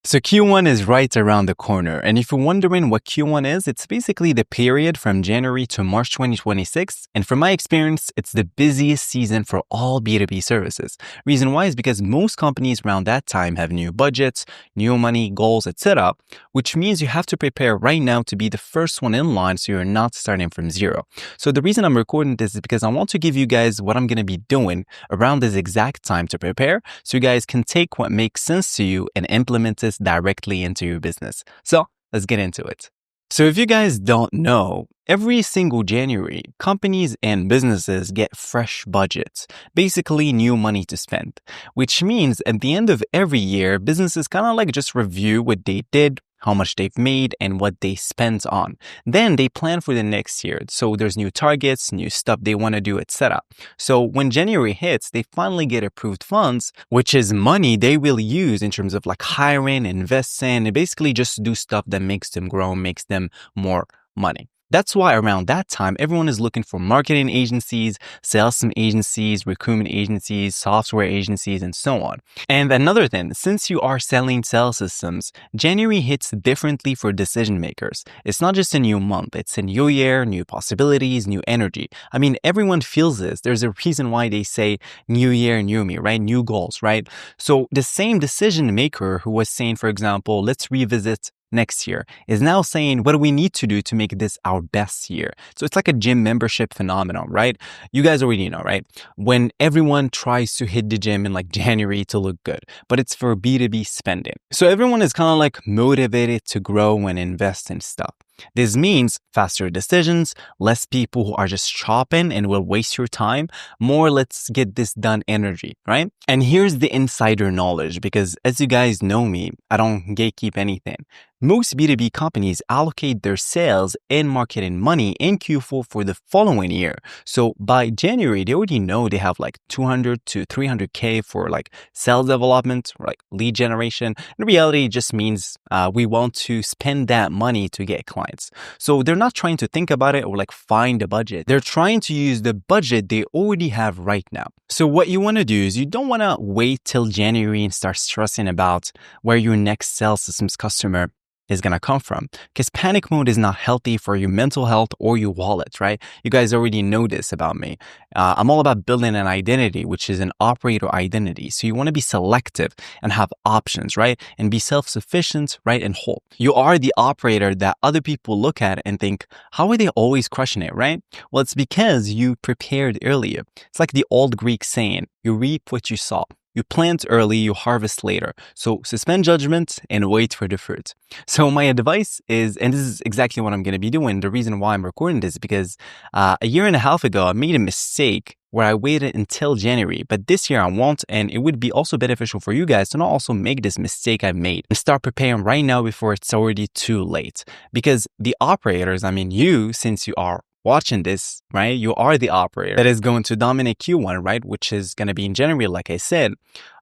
So Q1 is right around the corner. And if you're wondering what Q1 is, it's basically the period from January to March 2026. And from my experience, it's the busiest season for all B2B services. Reason why is because most companies around that time have new budgets, new money, goals, etc., which means you have to prepare right now to be the first one in line so you're not starting from zero. So the reason I'm recording this is because I want to give you guys what I'm going to be doing around this exact time to prepare so you guys can take what makes sense to you and implement this directly into your business. So let's get into it. So if you guys don't know, every single January, companies and businesses get fresh budgets, basically new money to spend, which means at the end of every year, businesses kind of like just review what they did, how much they've made, and what they spent on. Then they plan for the next year. So there's new targets, new stuff they want to do, etc. So when January hits, they finally get approved funds, which is money they will use in terms of like hiring, investing, and basically just do stuff that makes them grow, makes them more money. That's why around that time, everyone is looking for marketing agencies, sales agencies, recruitment agencies, software agencies, and so on. And another thing, since you are selling sales systems, January hits differently for decision makers. It's not just a new month, it's a new year, new possibilities, new energy. I mean, everyone feels this. There's a reason why they say new year, new me, right? New goals, right? So the same decision maker who was saying, for example, let's revisit next year is now saying, what do we need to do to make this our best year? So it's like a gym membership phenomenon, right? You guys already know, right? When everyone tries to hit the gym in like January to look good, but it's for B2B spending. So everyone is kind of like motivated to grow and invest in stuff. This means faster decisions, less people who are just shopping and will waste your time, more let's get this done energy, right? And here's the insider knowledge, because as you guys know me, I don't gatekeep anything. Most B2B companies allocate their sales and marketing money in Q4 for the following year. So by January, they already know they have like 200 to 300K for like sales development, or like lead generation. In reality, it just means we want to spend that money to get clients. So they're not trying to think about it or like find a budget. They're trying to use the budget they already have right now. So what you want to do is you don't want to wait till January and start stressing about where your next sales systems customer is going to come from, because panic mode is not healthy for your mental health or your wallet, right? You guys already know this about me. I'm all about building an identity, which is an operator identity. So you want to be selective and have options, right? And be self-sufficient, right? And whole. You are the operator that other people look at and think, how are they always crushing it, right? Well, it's because you prepared earlier. It's like the old Greek saying, you reap what you sow. You plant early, you harvest later. So suspend judgment and wait for the fruit. So my advice is, and this is exactly what I'm going to be doing. The reason why I'm recording this is because a year and a half ago, I made a mistake where I waited until January. But this year I won't, and it would be also beneficial for you guys to not also make this mistake I made and start preparing right now before it's already too late. Because the operators, I mean you, since you are watching this, right? You are the operator that is going to dominate Q1, right? Which is going to be in January, like I said,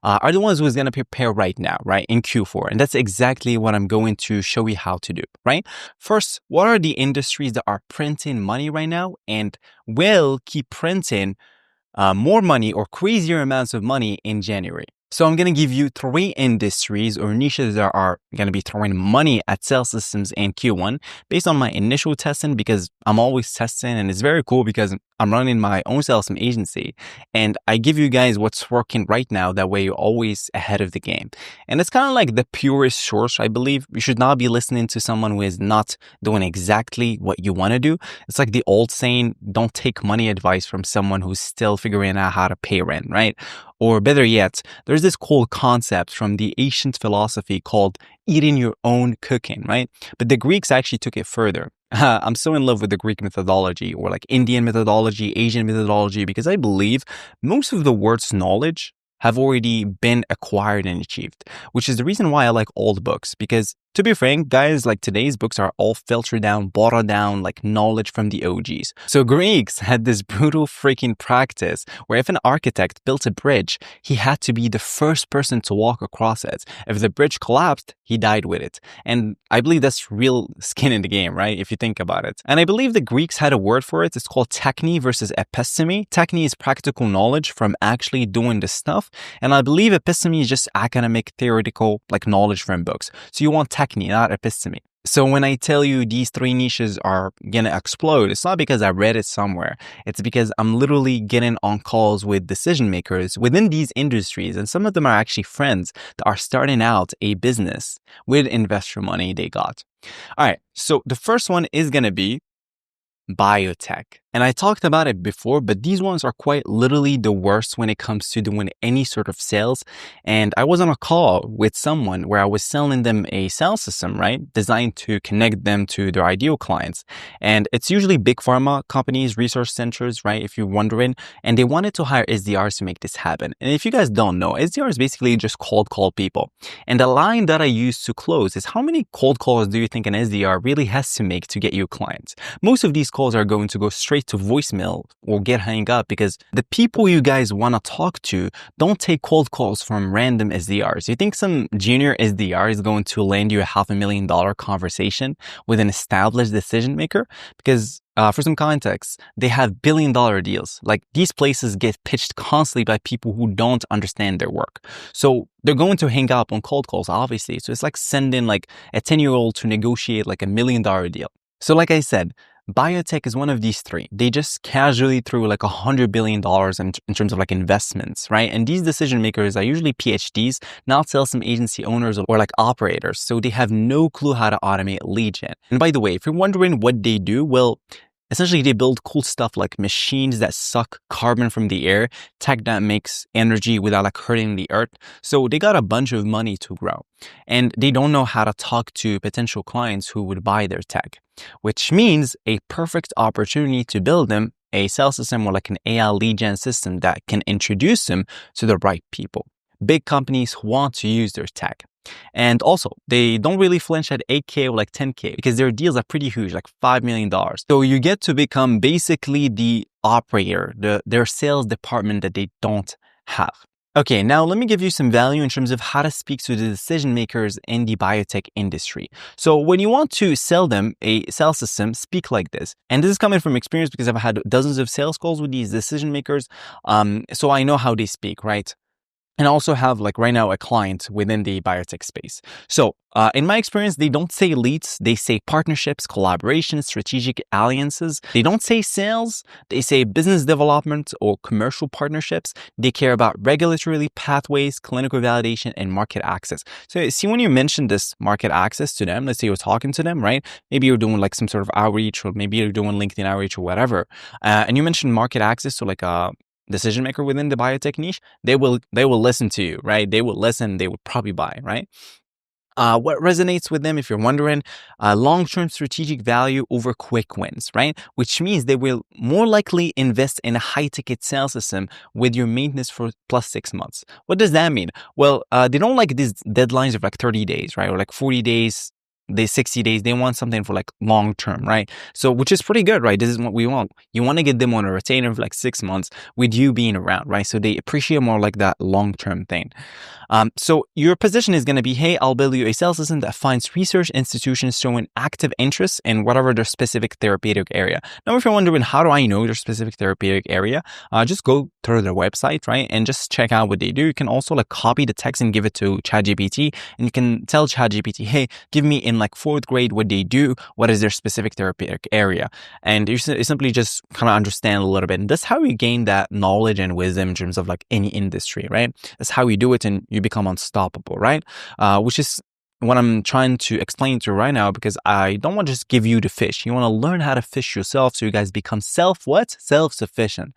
are the ones who is going to prepare right now, right? In Q4. And that's exactly what I'm going to show you how to do, right? First, what are the industries that are printing money right now and will keep printing more money or crazier amounts of money in January? So I'm going to give you 3 industries or niches that are going to be throwing money at sales systems in Q1 based on my initial testing, because I'm always testing, and it's very cool because I'm running my own sales agency and I give you guys what's working right now. That way you're always ahead of the game. And it's kind of like the purest source, I believe. You should not be listening to someone who is not doing exactly what you want to do. It's like the old saying, don't take money advice from someone who's still figuring out how to pay rent, right? Or better yet, there's this cool concept from the ancient philosophy called eating your own cooking, right? But the Greeks actually took it further. I'm so in love with the Greek methodology, or like Indian methodology, Asian methodology, because I believe most of the world's knowledge have already been acquired and achieved, which is the reason why I like old books, because To be frank, guys, like today's books are all filtered down, bottled down, like knowledge from the OGs. So Greeks had this brutal freaking practice where if an architect built a bridge, he had to be the first person to walk across it. If the bridge collapsed, he died with it. And I believe that's real skin in the game, right? If you think about it. And I believe the Greeks had a word for it. It's called techne versus episteme. Techne is practical knowledge from actually doing the stuff. And I believe episteme is just academic, theoretical, like knowledge from books. So you want techne, not episteme. So when I tell you these three niches are gonna explode, it's not because I read it somewhere. It's because I'm literally getting on calls with decision makers within these industries. And some of them are actually friends that are starting out a business with investor money they got. All right. So the first one is gonna be biotech. And I talked about it before, but these ones are quite literally the worst when it comes to doing any sort of sales. And I was on a call with someone where I was selling them a sales system, right? Designed to connect them to their ideal clients. And it's usually big pharma companies, research centers, right? If you're wondering, and they wanted to hire SDRs to make this happen. And if you guys don't know, SDR is basically just cold call people. And the line that I use to close is how many cold calls do you think an SDR really has to make to get you clients? Most of these calls are going to go straight to voicemail or get hung up because the people you guys want to talk to don't take cold calls from random SDRs. You think some junior SDR is going to land you a $500,000 conversation with an established decision maker? Because for some context, they have billion-dollar deals. Like these places get pitched constantly by people who don't understand their work. So they're going to hang up on cold calls, obviously. So it's like sending like a 10-year-old to negotiate like $1 million deal. So like I said, biotech is one of these three. They just casually threw like $100 billion in terms of like investments, right? And these decision makers are usually PhDs, not sales agency owners or like operators. So they have no clue how to automate lead gen. And by the way, if you're wondering what they do, well, essentially, they build cool stuff like machines that suck carbon from the air, tech that makes energy without like hurting the earth. So they got a bunch of money to grow. And they don't know how to talk to potential clients who would buy their tech, which means a perfect opportunity to build them a sales system or like an AI lead gen system that can introduce them to the right people. Big companies want to use their tech. And also, they don't really flinch at 8K or like 10K because their deals are pretty huge, like $5 million. So you get to become basically the operator, their sales department that they don't have. Okay, now let me give you some value in terms of how to speak to the decision makers in the biotech industry. So when you want to sell them a sales system, speak like this. And this is coming from experience because I've had dozens of sales calls with these decision makers. So I know how they speak, right? And I also have like right now a client within the biotech space. So in my experience, they don't say leads, they say partnerships, collaborations, strategic alliances. They don't say sales, they say business development or commercial partnerships. They care about regulatory pathways, clinical validation, and market access. So see, when you mention this market access to them, let's say you're talking to them, right? Maybe you're doing like some sort of outreach or maybe you're doing LinkedIn outreach or whatever. And you mentioned market access to like a decision maker within the biotech niche, they will listen to you, right? They will listen, they would probably buy, right? What resonates with them, if you're wondering, long-term strategic value over quick wins, right? Which means they will more likely invest in a high-ticket sales system with your maintenance for plus 6 months. What does that mean? Well, they don't like these deadlines of like 30 days, right? Or like 40 days, 60 days, they want something for like long term, right? So, which is pretty good, right? This is what we want. You want to get them on a retainer for like 6 months with you being around, right? So they appreciate more like that long term thing. So your position is going to be, hey, I'll build you a sales system that finds research institutions showing active interest in whatever their specific therapeutic area. Now, if you're wondering, how do I know their specific therapeutic area? Just go through their website, right? And just check out what they do. You can also like copy the text and give it to ChatGPT, and you can tell ChatGPT, hey, give me in like 4th grade what they do, what is their specific therapeutic area. And you simply just kind of understand a little bit. And that's how you gain that knowledge and wisdom in terms of like any industry, right? That's how you do it, and you become unstoppable, right? Which is what I'm trying to explain to you right now, because I don't want to just give you the fish. You want to learn how to fish yourself so you guys become self-sufficient.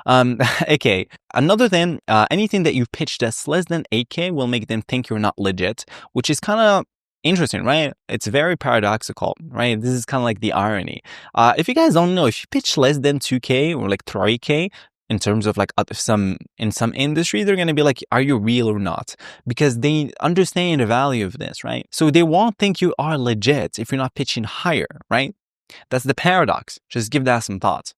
Okay. Another thing, anything that you pitch that's less than 8K will make them think you're not legit, which is kind of interesting, right? It's very paradoxical, right? This is kind of like the irony. If you guys don't know, if you pitch less than 2K or like 3K, in terms of like in some industry, they're going to be like, are you real or not? Because they understand the value of this, right? So they won't think you are legit if you're not pitching higher, right? That's the paradox. Just give that some thought.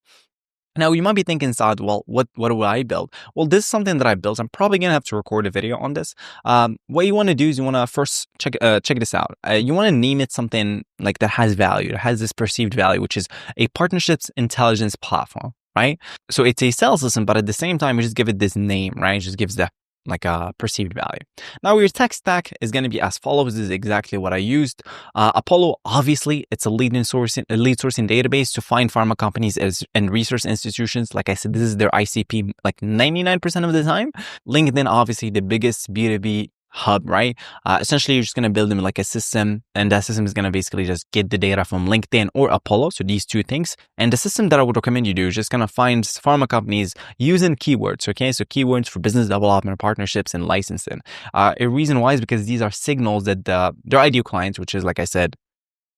Now, you might be thinking, Saad, well, what do I build? Well, this is something that I built. I'm probably going to have to record a video on this. What you want to do is you want to first check this out. You want to name it something like that has value, that has this perceived value, which is a partnerships intelligence platform, right? So it's a sales system, but at the same time, you just give it this name, right? It just gives the like a perceived value. Now, your tech stack is going to be as follows. This is exactly what I used. Apollo, obviously, it's a lead sourcing database to find pharma companies and research institutions. Like I said, this is their ICP like 99% of the time. LinkedIn, obviously, the biggest B2B hub, right? Essentially, you're just going to build them like a system, and that system is going to basically just get the data from LinkedIn or Apollo. So these two things. And the system that I would recommend you do is just going to find pharma companies using keywords, okay? So keywords for business development, partnerships, and licensing. A reason why is because these are signals that their ideal clients, which is, like I said,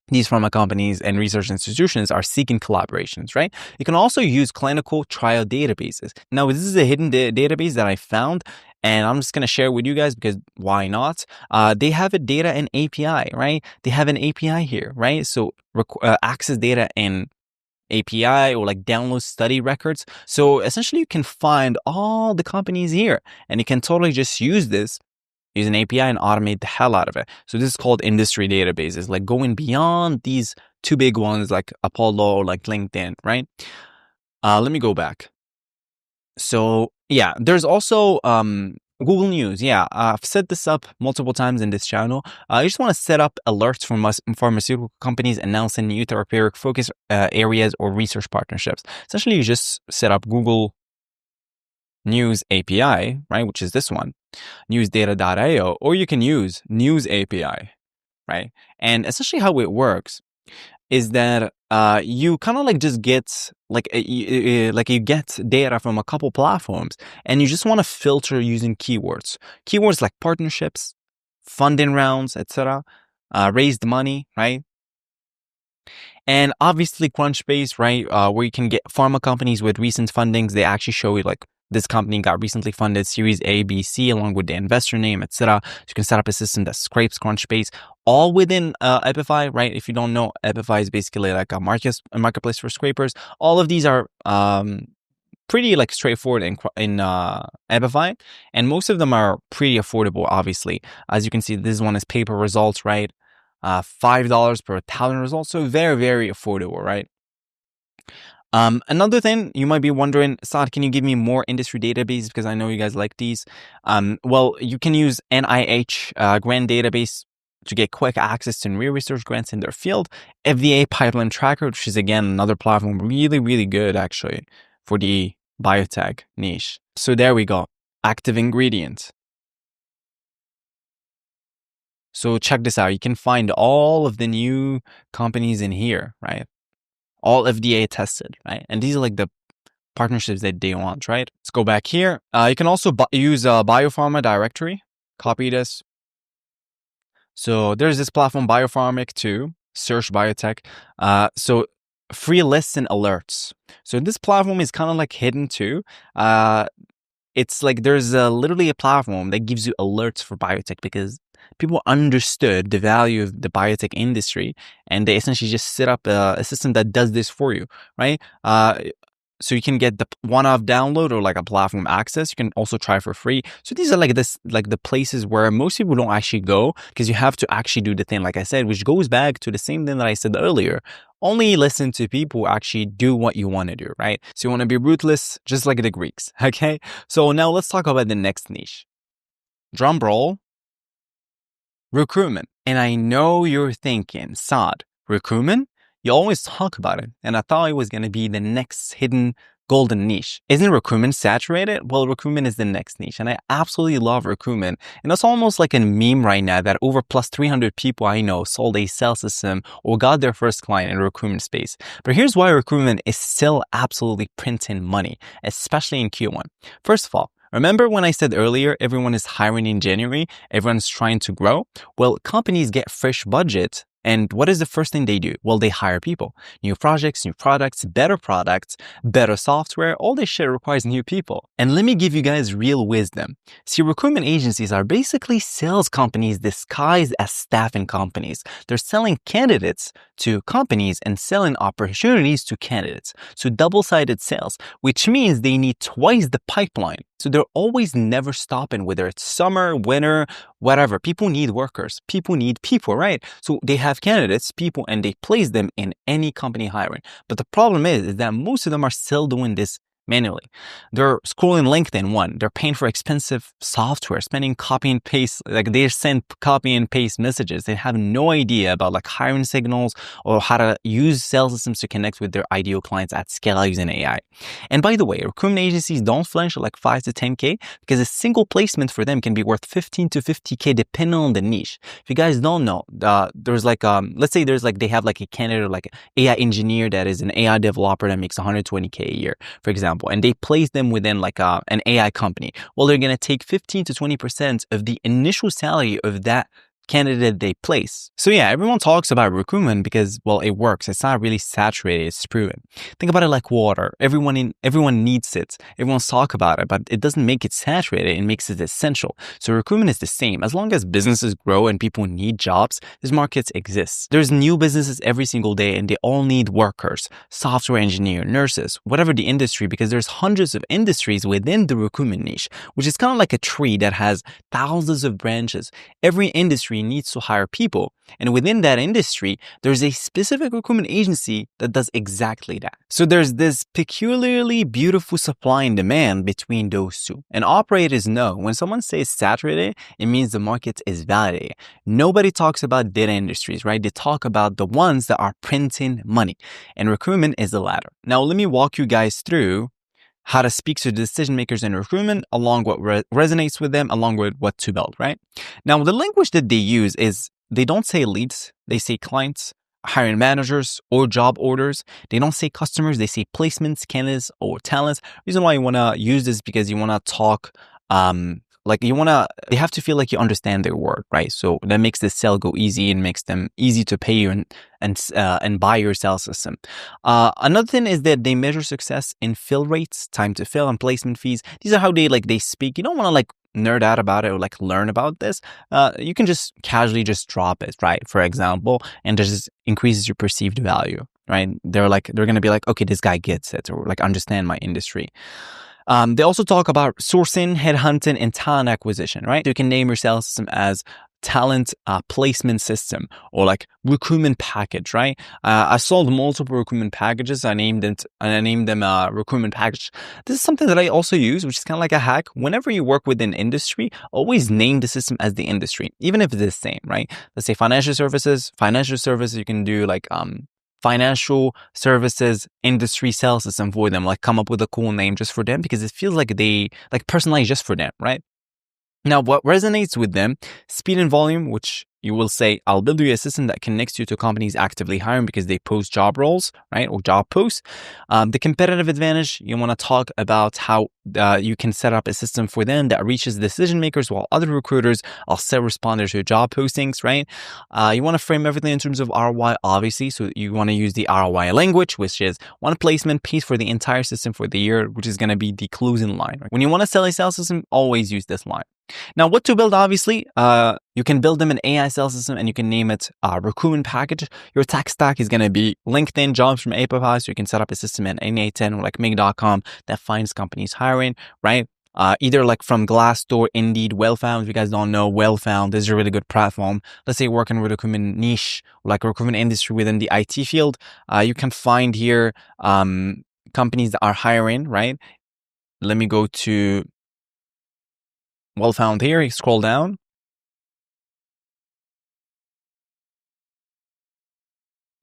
these pharma companies and research institutions are seeking collaborations, right? You can also use clinical trial databases. Now, this is a hidden database that I found, and I'm just going to share with you guys because why not? They have a data and API, right? They have an API here, right? So access data in API or like download study records. So essentially you can find all the companies here, and you can totally just use this, use an API and automate the hell out of it. So this is called industry databases, like going beyond these two big ones like Apollo or like LinkedIn, right? Let me go back. So yeah, there's also Google News. Yeah, I've set this up multiple times in this channel. You just want to set up alerts from pharmaceutical companies announcing new therapeutic focus areas or research partnerships. Essentially, you just set up Google News API, right, which is this one, newsdata.io, or you can use News API, right? And essentially how it works is that you kind of like just get like you get data from a couple platforms, and you just want to filter using keywords like partnerships, funding rounds, etc., raised money, right? And obviously Crunchbase, right, where you can get pharma companies with recent fundings. They actually show you like this company got recently funded Series A, B, C, along with the investor name, etc. So you can set up a system that scrapes Crunchbase all within Epify, right? If you don't know, Epify is basically like a marketplace for scrapers. All of these are pretty like straightforward in Epify, and most of them are pretty affordable. Obviously, as you can see, this one is paper results, right? $5 per 1,000 results, so very, very affordable, right? Another thing you might be wondering, Saad, can you give me more industry databases? Because I know you guys like these. Well, you can use NIH grant database to get quick access to new research grants in their field. FDA pipeline tracker, which is again another platform, really, really good actually for the biotech niche. So there we go. Active ingredients. So check this out. You can find all of the new companies in here, right? All FDA tested, right? And these are like the partnerships that they want, right? Let's go back here. You can also use a biopharma directory. Copy this. So there's this platform, Biopharmic 2, search biotech. So free lists and alerts. So this platform is kind of like hidden too. It's like there's literally a platform that gives you alerts for biotech because people understood the value of the biotech industry, and they essentially just set up a system that does this for you, right? So you can get the one-off download or like a platform access. You can also try for free. So these are like the places where most people don't actually go because you have to actually do the thing, like I said, which goes back to the same thing that I said earlier. Only listen to people who actually do what you want to do, right? So you want to be ruthless, just like the Greeks, okay? So now let's talk about the next niche. Drum roll. Recruitment. And I know you're thinking, Saad, recruitment? You always talk about it, and I thought it was going to be the next hidden golden niche. Isn't recruitment saturated? Well, recruitment is the next niche, and I absolutely love recruitment. And it's almost like a meme right now that over plus 300 people I know sold a sales system or got their first client in the recruitment space. But here's why recruitment is still absolutely printing money, especially in Q1. First of all, remember when I said earlier, everyone is hiring in January, everyone's trying to grow? Well, companies get fresh budget And what is the first thing they do? Well, they hire people. New projects, new products, better software. All this shit requires new people. And let me give you guys real wisdom. See, recruitment agencies are basically sales companies disguised as staffing companies. They're selling candidates to companies and selling opportunities to candidates. So double-sided sales, which means they need twice the pipeline. So they're always never stopping, whether it's summer, winter, whatever. People need workers. People need people, right? So they have candidates, people, and they place them in any company hiring. But the problem is that most of them are still doing this manually. They're scrolling LinkedIn, one. They're paying for expensive software, spending copy and paste, like they send copy and paste messages. They have no idea about like hiring signals or how to use sales systems to connect with their ideal clients at scale using AI. And by the way, recruitment agencies don't flinch at like 5 to 10K because a single placement for them can be worth 15 to 50K depending on the niche. If you guys don't know, there's like, let's say there's like, they have like a candidate, like an AI engineer that is an AI developer that makes 120K a year, for example, and they place them within like an AI company. Well, they're going to take 15 to 20% of the initial salary of that candidate they place. So yeah, everyone talks about recruitment because, well, it works. It's not really saturated. It's proven. Think about it like water. Everyone needs it. Everyone's talk about it, but it doesn't make it saturated. It makes it essential. So recruitment is the same. As long as businesses grow and people need jobs, this market exists. There's new businesses every single day and they all need workers, software engineer, nurses, whatever the industry, because there's hundreds of industries within the recruitment niche, which is kind of like a tree that has thousands of branches. Every industry needs to hire people. And within that industry, there's a specific recruitment agency that does exactly that. So there's this peculiarly beautiful supply and demand between those two. And operators know when someone says saturated, it means the market is validated. Nobody talks about data industries, right? They talk about the ones that are printing money. And recruitment is the latter. Now, let me walk you guys through how to speak to decision makers in recruitment, along what resonates with them, along with what to build, right? Now, the language that they use is they don't say leads, they say clients, hiring managers, or job orders. They don't say customers, they say placements, candidates, or talents. Reason why you want to use this is because you want to talk they have to feel like you understand their work, right? So that makes the sale go easy and makes them easy to pay you and buy your sales system. Another thing is that they measure success in fill rates, time to fill, and placement fees. These are how they speak. You don't want to like nerd out about it or like learn about this. You can just casually just drop it, right? For example, and just increases your perceived value, right? They're going to be like, okay, this guy gets it, or like understand my industry. They also talk about sourcing, headhunting, and talent acquisition, right? You can name your sales system as talent placement system or like recruitment package, right? I sold multiple recruitment packages. I named them recruitment package. This is something that I also use, which is kind of like a hack. Whenever you work with an industry, always name the system as the industry, even if it's the same, right? Let's say financial services, you can do like, financial services industry sales system for them, like come up with a cool name just for them because it feels like they like personalized just for them, right? Now, what resonates with them, speed and volume, which you will say, I'll build you a system that connects you to companies actively hiring because they post job roles, right? Or job posts. The competitive advantage, you want to talk about how you can set up a system for them that reaches decision makers while other recruiters are still responders to job postings, right? You want to frame everything in terms of ROI, obviously. So you want to use the ROI language, which is one placement piece for the entire system for the year, which is going to be the closing line. Right? When you want to sell a sales system, always use this line. Now, what to build, obviously, you can build them an AI sales system and you can name it recruitment package. Your tech stack is going to be LinkedIn, jobs from Apify, so you can set up a system at N810 or like Mig.com that finds companies hiring, right? Either like from Glassdoor, Indeed, Wellfound. If you guys don't know, Wellfound is a really good platform. Let's say working with a recruitment niche, like a recruitment industry within the IT field. You can find here companies that are hiring, right? Let me go to Wellfound here. You scroll down.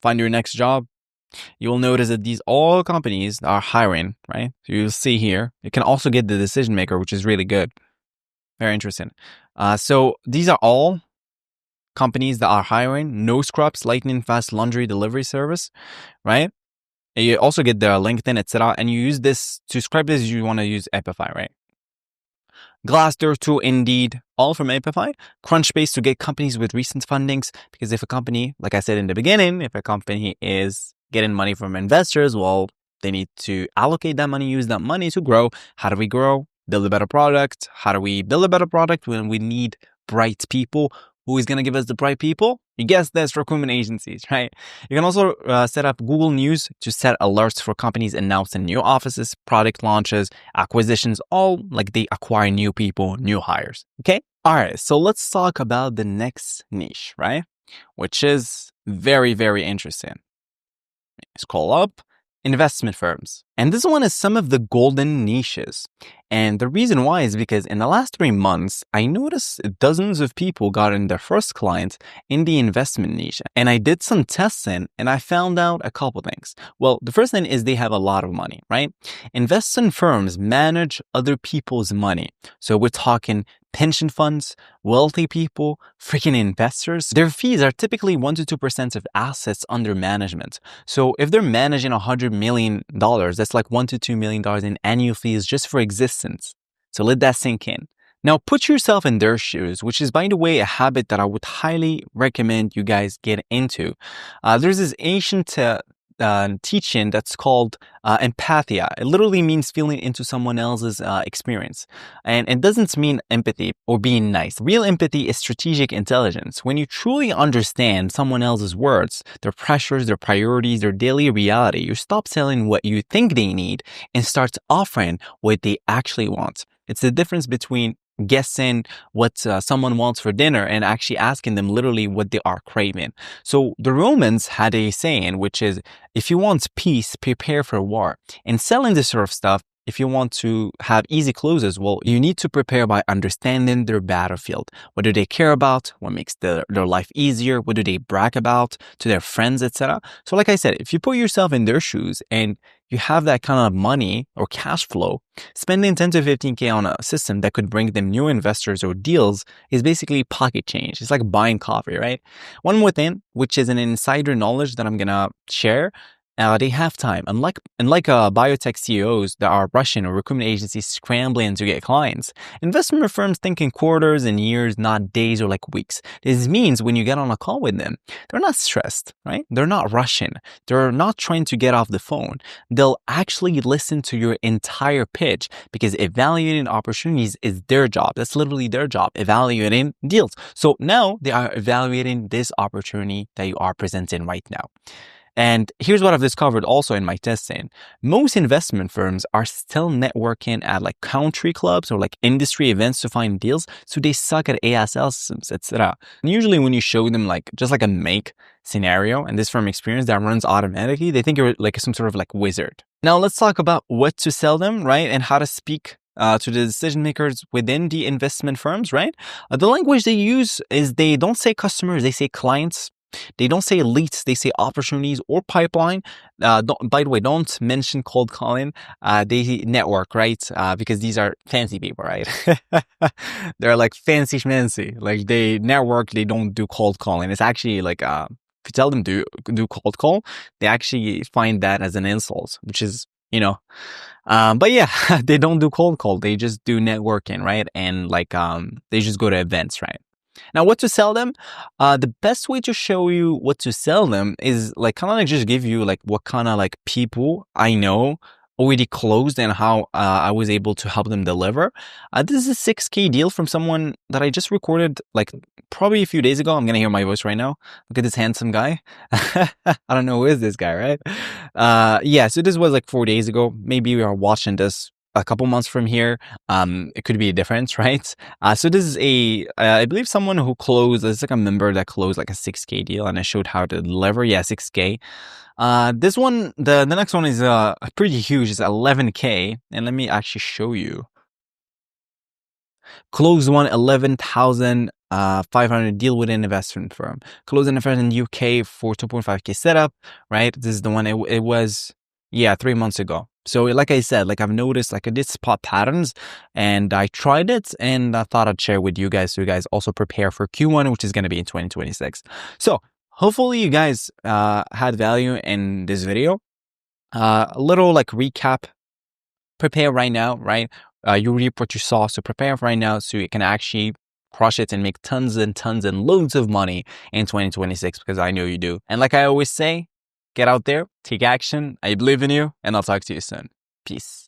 Find your next job. You will notice that these all companies are hiring, right? So you'll see here. You can also get the decision maker, which is really good. Very interesting. So these are all companies that are hiring. No Scrubs, lightning fast laundry delivery service, right? And you also get the LinkedIn, etc. And you use this to describe this. You want to use Epify, right? Glassdoor to Indeed, all from Amplify. Crunchbase to get companies with recent fundings. Because if a company, like I said in the beginning, if a company is getting money from investors, well, they need to allocate that money, use that money to grow. How do we grow? Build a better product. How do we build a better product when we need bright people? Who is going to give us the bright people? You guess that's recruitment agencies, right? You can also set up Google News to set alerts for companies announcing new offices, product launches, acquisitions, all like they acquire new people, new hires. Okay? All right. So let's talk about the next niche, right? Which is very, very interesting. Scroll up. Investment firms. And this one is some of the golden niches. And the reason why is because in the last 3 months, I noticed dozens of people got in their first clients in the investment niche. And I did some testing and I found out a couple things. Well, the first thing is they have a lot of money, right? Investment firms manage other people's money. So we're talking pension funds, wealthy people, freaking investors. Their fees are typically 1 to 2% of assets under management. So if they're managing $100 million, that's like $1 to $2 million in annual fees just for existence. So let that sink in. Now put yourself in their shoes, which is, by the way, a habit that I would highly recommend you guys get into. There's this ancient teaching that's called empathia. It literally means feeling into someone else's experience. And it doesn't mean empathy or being nice. Real empathy is strategic intelligence. When you truly understand someone else's words, their pressures, their priorities, their daily reality, you stop selling what you think they need and start offering what they actually want. It's the difference between guessing what someone wants for dinner and actually asking them literally what they are craving. So the Romans had a saying, which is, if you want peace, prepare for war. And selling this sort of stuff, if you want to have easy closes, well, you need to prepare by understanding their battlefield. What do they care about? What makes their life easier? What do they brag about to their friends, etc.? So like I said, if you put yourself in their shoes and you have that kind of money or cash flow, spending 10 to 15K on a system that could bring them new investors or deals is basically pocket change. It's like buying coffee, right? One more thing, which is an insider knowledge that I'm going to share. They have time. Unlike biotech CEOs that are rushing or recruitment agencies scrambling to get clients, investment firms think in quarters and years, not days or like weeks. This means when you get on a call with them, they're not stressed, right? They're not rushing. They're not trying to get off the phone. They'll actually listen to your entire pitch because evaluating opportunities is their job. That's literally their job, evaluating deals. So now they are evaluating this opportunity that you are presenting right now. And here's what I've discovered also in my testing. Most investment firms are still networking at like country clubs or like industry events to find deals. So they suck at ASL systems, etc. And usually when you show them like just like a make scenario and this from experience that runs automatically, they think you're like some sort of like wizard. Now let's talk about what to sell them, right? And how to speak to the decision makers within the investment firms, right? The language they use is they don't say customers, they say clients. They don't say leads, they say opportunities or pipeline. By the way, don't mention cold calling. They network, right? Because these are fancy people, right? They're like fancy schmancy. Like they network, they don't do cold calling. It's actually like, if you tell them to do cold call, they actually find that as an insult, which is, but yeah, they don't do cold call. They just do networking, right? And like, they just go to events, right? Now, what to sell them? The best way to show you what to sell them is like kind of like just give you like what kind of like people I know already closed and how I was able to help them deliver. This is a 6K deal from someone that I just recorded like probably a few days ago. I'm going to hear my voice right now. Look at this handsome guy. I don't know who is this guy, right? Yeah, so this was like 4 days ago. Maybe we are watching this a couple months from here. It could be a difference, right? So this is I believe someone who closed, it's like a member that closed like a 6K deal and I showed how to deliver. Yeah, 6K. This one, the next one is pretty huge. It's 11K. And let me actually show you. Closed one, 11,500 deal with an investment firm. Closed an investment in UK for 2.5K setup, right? This is the one it was, yeah, 3 months ago. So like I said, like I've noticed like I did spot patterns and I tried it and I thought I'd share with you guys so you guys also prepare for Q1, which is going to be in 2026. So hopefully you guys had value in this video. A little like recap. Prepare right now, right? you reap what you sow. So prepare right now so you can actually crush it and make tons and tons and loads of money in 2026, because I know you do. And like I always say, get out there, take action. I believe in you, and I'll talk to you soon. Peace.